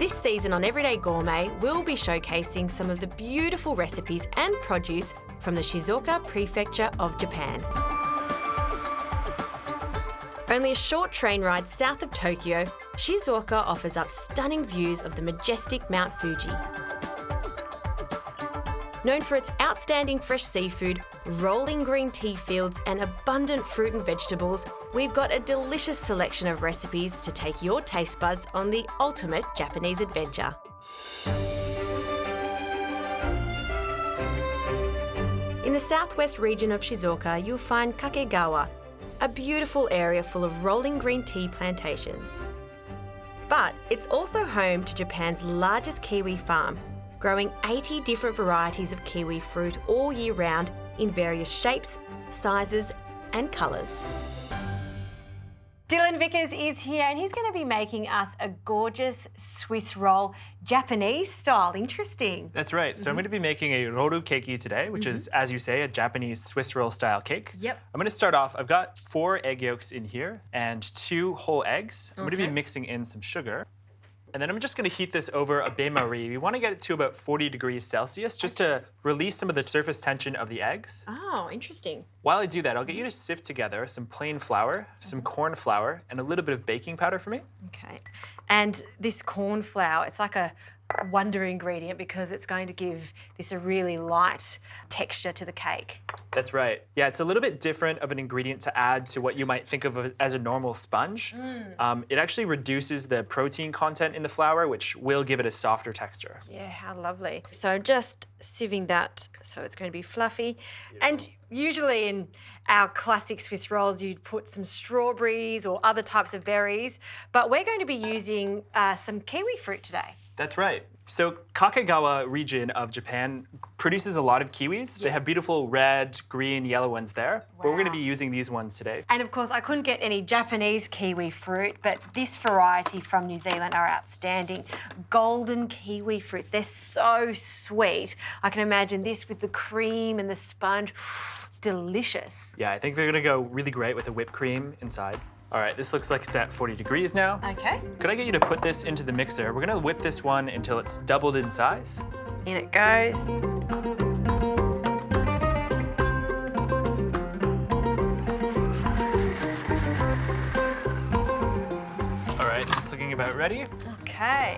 This season on Everyday Gourmet, we'll be showcasing some of the beautiful recipes and produce from the Shizuoka Prefecture of Japan. Only a short train ride south of Tokyo, Shizuoka offers up stunning views of the majestic Mount Fuji. Known for its outstanding fresh seafood, rolling green tea fields and abundant fruit and vegetables, we've got a delicious selection of recipes to take your taste buds on the ultimate Japanese adventure. In the southwest region of Shizuoka, you'll find Kakegawa, a beautiful area full of rolling green tea plantations. But it's also home to Japan's largest kiwi farm, growing 80 different varieties of kiwi fruit all year round in various shapes, sizes and colours. Dylan Vickers is here and he's going to be making us a gorgeous Swiss roll, Japanese style. Interesting. That's right. So I'm going to be making a roru keiki today, which is, as you say, a Japanese Swiss roll style cake. Yep. I'm going to start off, I've got 4 egg yolks in here and 2 whole eggs. I'm going to be mixing in some sugar. And then I'm just going to heat this over a bain-marie. We want to get it to about 40 degrees Celsius just to release some of the surface tension of the eggs. Oh, interesting. While I do that, I'll get you to sift together some plain flour, some corn flour, and a little bit of baking powder for me. Okay. And this corn flour, it's like a wonder ingredient because it's going to give this a really light texture to the cake. That's right. Yeah, it's a little bit different of an ingredient to add to what you might think of as a normal sponge. It actually reduces the protein content in the flour, which will give it a softer texture. Yeah, how lovely. So just sieving that so it's going to be fluffy. Beautiful. And usually in our classic Swiss rolls, you'd put some strawberries or other types of berries, but we're going to be using some kiwi fruit today. That's right. So Kakegawa region of Japan produces a lot of kiwis. They have beautiful red, green, yellow ones there. But we're going to be using these ones today. And of course, I couldn't get any Japanese kiwi fruit, but this variety from New Zealand are outstanding. Golden kiwi fruits. They're so sweet. I can imagine this with the cream and the sponge. It's delicious. Yeah, I think they're going to go really great with the whipped cream inside. All right, this looks like it's at 40 degrees now. Okay. Could I get you to put this into the mixer? We're gonna whip this one until it's doubled in size. In it goes. All right, it's looking about ready. Okay.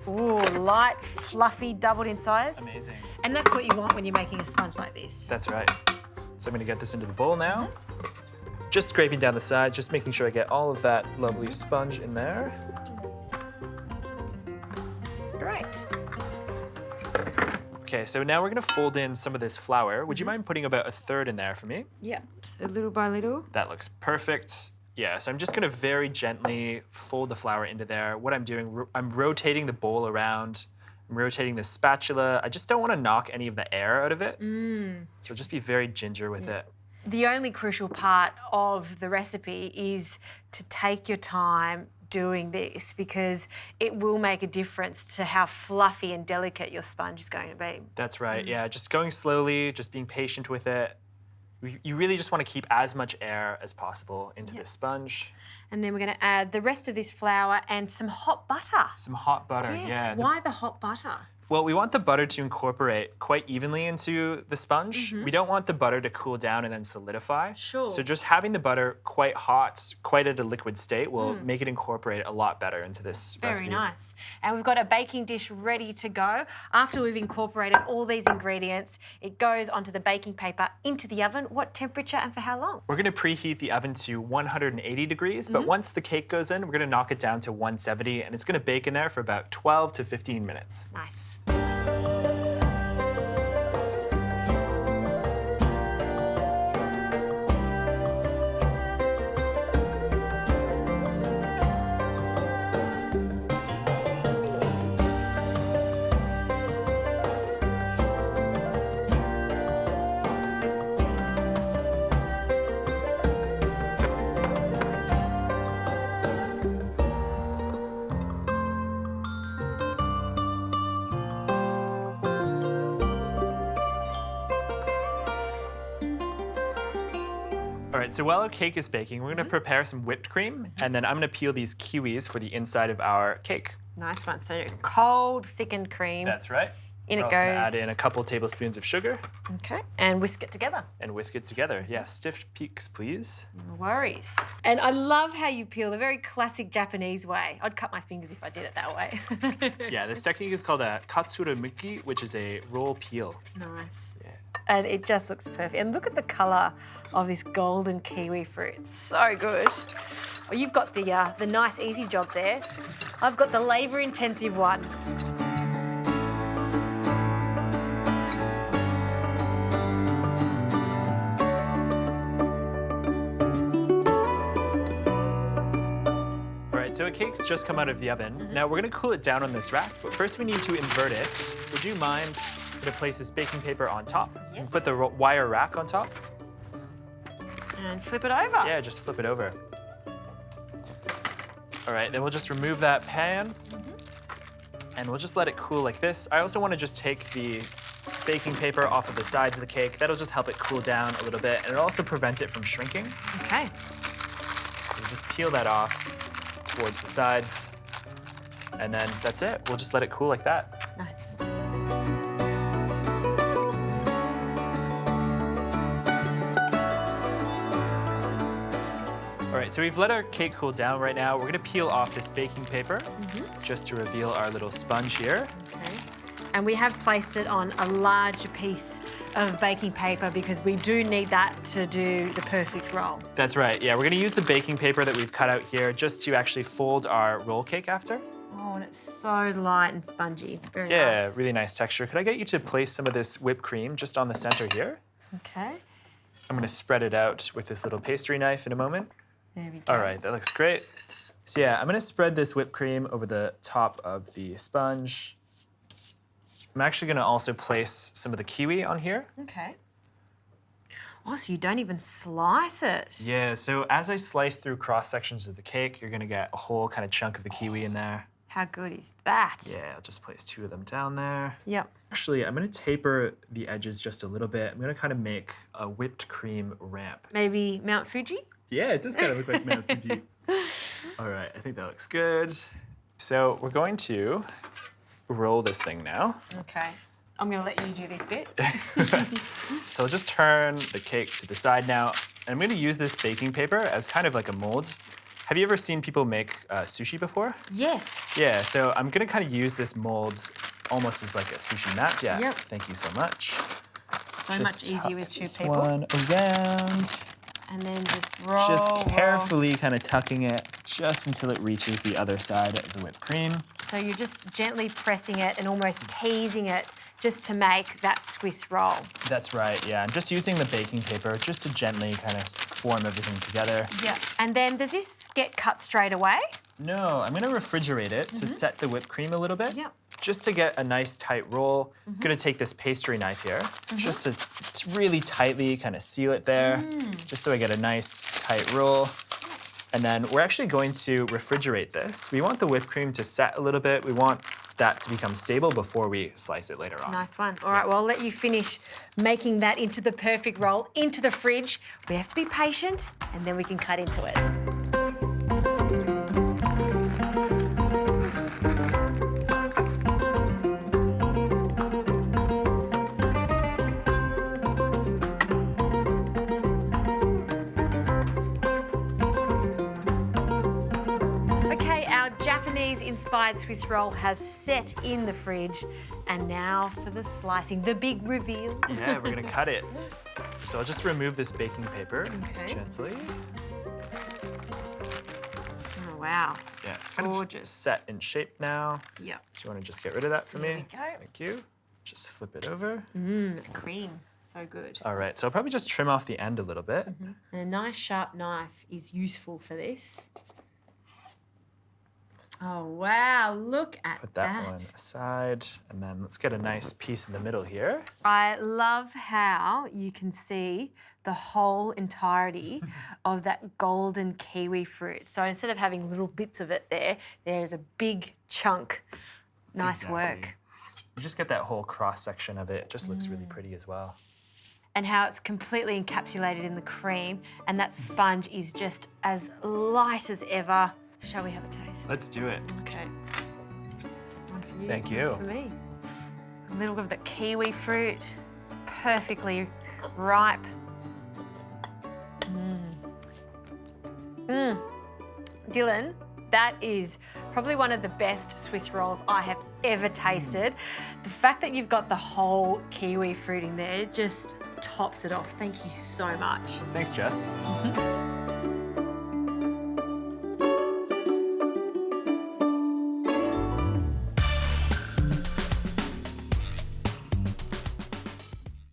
Ooh, light, fluffy, doubled in size. Amazing. And that's what you want when you're making a sponge like this. That's right. So I'm gonna get this into the bowl now. Just scraping down the sides, just making sure I get all of that lovely sponge in there. Great. Okay, so now we're gonna fold in some of this flour. Would you mind putting about 1/3 in there for me? Yeah, so little by little. That looks perfect. Yeah, so I'm just gonna very gently fold the flour into there. What I'm doing, I'm rotating the bowl around. I'm rotating the spatula. I just don't wanna knock any of the air out of it. So just be very ginger with it. The only crucial part of the recipe is to take your time doing this because it will make a difference to how fluffy and delicate your sponge is going to be. That's right, yeah, just going slowly, just being patient with it. You really just want to keep as much air as possible into this sponge. And then we're going to add the rest of this flour and some hot butter. Some hot butter, Yes. yeah. Why the hot butter? Well, we want the butter to incorporate quite evenly into the sponge. We don't want the butter to cool down and then solidify. Sure. So just having the butter quite hot, quite at a liquid state will make it incorporate a lot better into this recipe. Very nice. And we've got a baking dish ready to go. After we've incorporated all these ingredients, it goes onto the baking paper into the oven. What temperature and for how long? We're going to preheat the oven to 180 degrees, but once the cake goes in, we're going to knock it down to 170, and it's going to bake in there for about 12 to 15 minutes. Nice. All right, so while our cake is baking, we're gonna prepare some whipped cream, and then I'm gonna peel these kiwis for the inside of our cake. Nice one. So cold, thickened cream. That's right. In We're it also goes. gonna add in a couple tablespoons of sugar. Okay. And whisk it together. And whisk it together. Yeah, stiff peaks, please. No worries. And I love how you peel, a very classic Japanese way. I'd cut my fingers if I did it that way. Yeah, this technique is called a katsurumuki, which is a roll peel. Nice. Yeah. And it just looks perfect. And look at the colour of this golden kiwi fruit. It's so good. Well, you've got the nice, easy job there. I've got the labour-intensive one. So a cake's just come out of the oven. Now we're gonna cool it down on this rack, but first we need to invert it. Would you mind to place this baking paper on top? Yes. Put the wire rack on top. And flip it over. Yeah, just flip it over. All right, then we'll just remove that pan and we'll just let it cool like this. I also wanna just take the baking paper off of the sides of the cake. That'll just help it cool down a little bit and it'll also prevent it from shrinking. Okay. So just peel that off towards the sides, and then that's it. We'll just let it cool like that. Nice. All right, so we've let our cake cool down right now. We're gonna peel off this baking paper just to reveal our little sponge here. Okay. And we have placed it on a larger piece of baking paper because we do need that to do the perfect roll. That's right, yeah. We're gonna use the baking paper that we've cut out here just to actually fold our roll cake after. Oh, and it's so light and spongy. Very Yeah, nice. really nice texture. Could I get you to place some of this whipped cream just on the center here? Okay. I'm gonna spread it out with this little pastry knife in a moment. There we go. All right, that looks great. So yeah, I'm gonna spread this whipped cream over the top of the sponge. I'm actually gonna also place some of the kiwi on here. Okay. Oh, so you don't even slice it. Yeah, so as I slice through cross sections of the cake, you're gonna get a whole kind of chunk of the kiwi in there. How good is that? Yeah, I'll just place 2 of them down there. Yep. Actually, I'm gonna taper the edges just a little bit. I'm gonna kind of make a whipped cream ramp. Maybe Mount Fuji? Yeah, it does kind of look like Mount Fuji. All right, I think that looks good. So we're going to roll this thing now. Okay. I'm gonna let you do this bit. So I'll just turn the cake to the side now. And I'm gonna use this baking paper as kind of like a mold. Have you ever seen people make sushi before? Yes. Yeah, so I'm gonna kind of use this mold almost as like a sushi mat. Yeah, Yep. Thank you so much. So much easier with 2 this people. one around. And then just roll. Just carefully kind of tucking it just until it reaches the other side of the whipped cream. So you're just gently pressing it and almost teasing it just to make that Swiss roll. That's right, yeah. I'm just using the baking paper just to gently kind of form everything together. Yeah. And then does this get cut straight away? No, I'm gonna refrigerate it to set the whipped cream a little bit. Yeah. Just to get a nice tight roll. I'm gonna take this pastry knife here, just to really tightly kind of seal it there, just so I get a nice tight roll. And then we're actually going to refrigerate this. We want the whipped cream to set a little bit. We want that to become stable before we slice it later on. Nice one. All right, well, I'll let you finish making that into the perfect roll, into the fridge. We have to be patient, and then we can cut into it. Japanese-inspired Swiss roll has set in the fridge. And now for the slicing, the big reveal. Yeah, we're gonna cut it. So I'll just remove this baking paper gently. Oh, wow. Yeah, it's kind Gorgeous. of set in shape now. Yeah. Do you want to just get rid of that for There me? we go. Thank you. Just flip it over. Cream. So good. All right, so I'll probably just trim off the end a little bit. And a nice sharp knife is useful for this. Oh, wow. Look at Put that one aside, and then let's get a nice piece in the middle here. I love how you can see the whole entirety of that golden kiwi fruit. So instead of having little bits of it there, there's a big chunk. Nice work. You just get that whole cross section of it. It just looks really pretty as well. And how it's completely encapsulated in the cream, and that sponge is just as light as ever. Shall we have a taste? Let's do it. Okay. Thank you. For me. A little bit of the kiwi fruit, perfectly ripe. Dylan, that is probably one of the best Swiss rolls I have ever tasted. The fact that you've got the whole kiwi fruit in there just tops it off. Thank you so much. Thanks, Jess.